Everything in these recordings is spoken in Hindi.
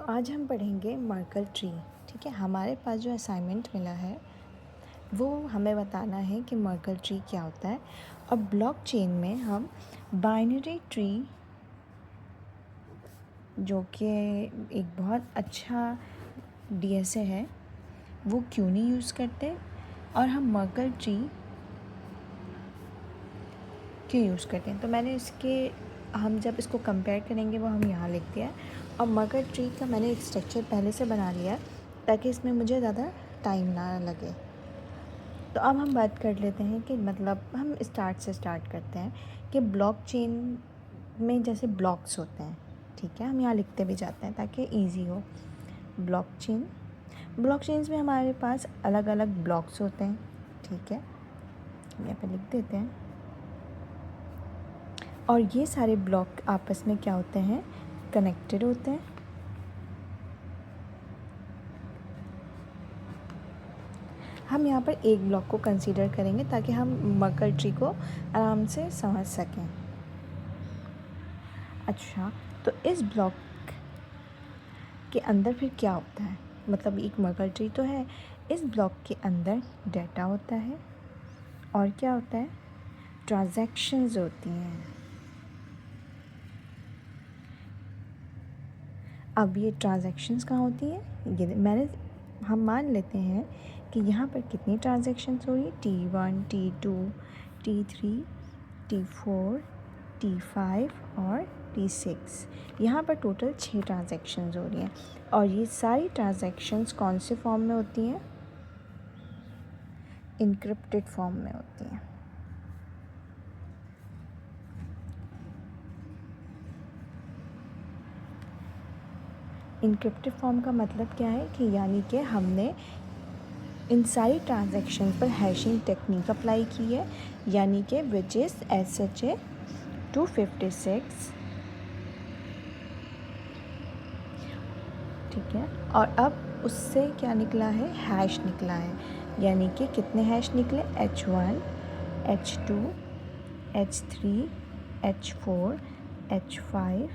आज हम पढ़ेंगे मर्कल ट्री। ठीक है, हमारे पास जो असाइनमेंट मिला है वो हमें बताना है कि मर्कल ट्री क्या होता है। और ब्लॉकचेन में हम बाइनरी ट्री, जो कि एक बहुत अच्छा डीएसए है, वो क्यों नहीं यूज़ करते, और हम मर्कल ट्री क्यों यूज़ करते हैं। तो मैंने हम जब इसको कंपेयर करेंगे वो हम यहाँ लिख दिया है। और मर्कल ट्री का मैंने एक स्ट्रक्चर पहले से बना लिया है ताकि इसमें मुझे ज़्यादा टाइम ना लगे। तो अब हम बात कर लेते हैं कि मतलब हम स्टार्ट से स्टार्ट करते हैं कि ब्लॉकचेन में जैसे ब्लॉक्स होते हैं। ठीक है, हम यहाँ लिखते भी जाते हैं ताकि इजी हो। ब्लॉकचेन्स में हमारे पास अलग अलग ब्लॉक्स होते हैं। ठीक है, हम यहाँ पे लिख देते हैं। और ये सारे ब्लॉक आपस में क्या होते हैं, कनेक्टेड होते हैं। हम यहाँ पर एक ब्लॉक को कंसीडर करेंगे ताकि हम मर्कल ट्री को आराम से समझ सकें। अच्छा, तो इस ब्लॉक के अंदर फिर क्या होता है, मतलब एक मर्कल ट्री तो है, इस ब्लॉक के अंदर डाटा होता है और क्या होता है, ट्रांजैक्शंस होती हैं। अब ये ट्रांजैक्शंस कहाँ होती है, ये हम मान लेते हैं कि यहाँ पर कितनी ट्रांजैक्शंस हो रही है, T1, T2, T3, T4, T5 और T6। यहाँ पर टोटल 6 ट्रांजैक्शंस हो रही हैं। और ये सारी ट्रांजैक्शंस कौन से फॉर्म में होती हैं, इनक्रिप्टेड फॉर्म में होती हैं। इनक्रिप्टेड फॉर्म का मतलब क्या है कि यानी कि हमने इन सारी ट्रांजैक्शन पर हैशिंग टेक्निक अप्लाई की है, यानी कि विच इज़ SHA 256। ठीक है, और अब उससे क्या निकला है, हैश निकला है, यानी कि कितने हैश निकले, H1, H2, H3, H4, H5,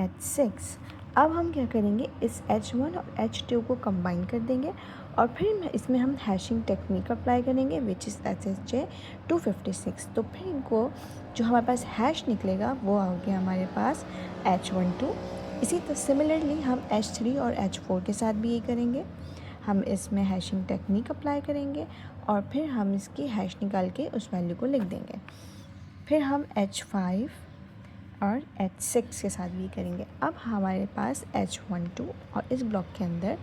H6। अब हम क्या करेंगे, इस H1 और H2 को कंबाइन कर देंगे और फिर इसमें हम हैशिंग टेक्निक अप्लाई करेंगे विच इज़ SHA 256। तो फिर इनको जो हमारे पास हैश निकलेगा वो आ गया हमारे पास H12। इसी तरह सिमिलरली हम H3 और H4 के साथ भी यही करेंगे। हम इसमें हैशिंग टेक्निक अप्लाई करेंगे और फिर हम इसकी हैश निकाल के उस वैल्यू को लिख देंगे। फिर हम H5 और H6 के साथ भी करेंगे। अब हमारे पास H12 और इस ब्लॉक के अंदर,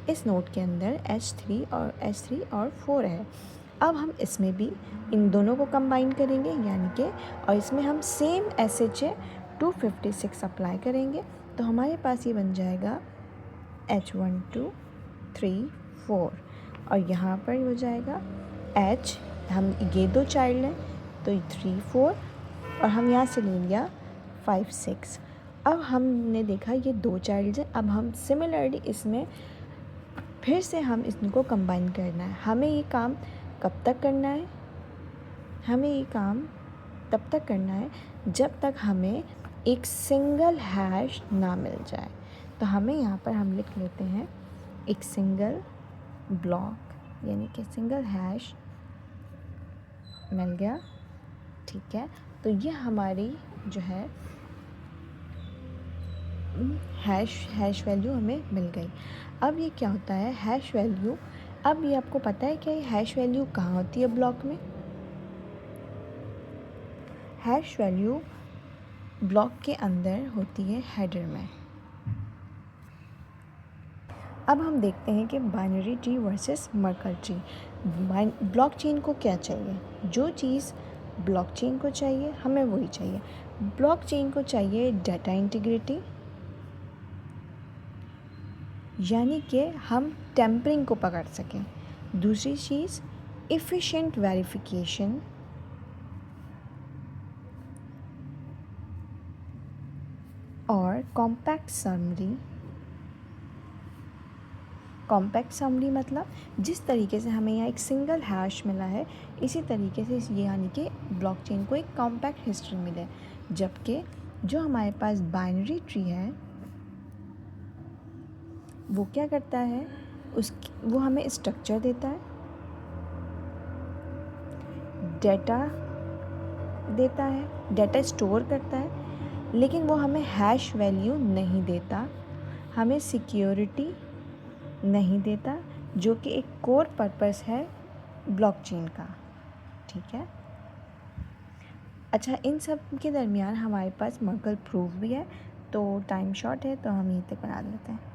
इस नोड के अंदर H3 और 4 है। अब हम इसमें भी इन दोनों को कंबाइन करेंगे, यानी कि और इसमें हम सेम SHA 256 अप्लाई करेंगे। तो हमारे पास ये बन जाएगा H1 2 3 4 और यहाँ पर हो जाएगा H, हम ये दो चाइल्ड हैं तो 3 4 और हम यहाँ से ले लिया 5 6। अब हमने देखा ये दो चाइल्ड हैं, अब हम सिमिलरली इसमें फिर से हम इनको कंबाइन करना है। हमें ये काम कब तक करना है, हमें ये काम तब तक करना है जब तक हमें एक सिंगल हैश ना मिल जाए। तो हमें यहाँ पर हम लिख लेते हैं एक सिंगल ब्लॉक, यानी कि सिंगल हैश मिल गया। ठीक है, तो ये हमारी जो है हैश वैल्यू हमें मिल गई। अब ये क्या होता है, हैश वैल्यू, अब ये आपको पता है कि हैश वैल्यू कहाँ होती है ब्लॉक में, हैश वैल्यू ब्लॉक के अंदर होती है हेडर में। अब हम देखते हैं कि binary tree versus Merkel tree. Blockchain को क्या चाहिए, जो चीज़ ब्लॉकचेन को चाहिए हमें वही चाहिए। ब्लॉकचेन को चाहिए डाटा इंटीग्रिटी, यानी कि हम टेम्परिंग को पकड़ सकें। दूसरी चीज़ एफिशिएंट वेरिफिकेशन, और कॉम्पैक्ट समरी मतलब जिस तरीके से हमें यहाँ एक सिंगल हैश मिला है, इसी तरीके से ये यानी कि ब्लॉकचेन को एक कॉम्पैक्ट हिस्ट्री मिले। जबकि जो हमारे पास बाइनरी ट्री है वो क्या करता है, वो हमें स्ट्रक्चर देता है, डेटा देता है, डेटा स्टोर करता है, लेकिन वो हमें हैश वैल्यू नहीं देता, हमें सिक्योरिटी नहीं देता, जो कि एक कोर पर्पस है ब्लॉकचेन का। ठीक है। अच्छा, इन सब के दरमियान हमारे पास मर्कल प्रूफ भी है, तो टाइम शॉर्ट है तो हम यहीं तक बना देते हैं।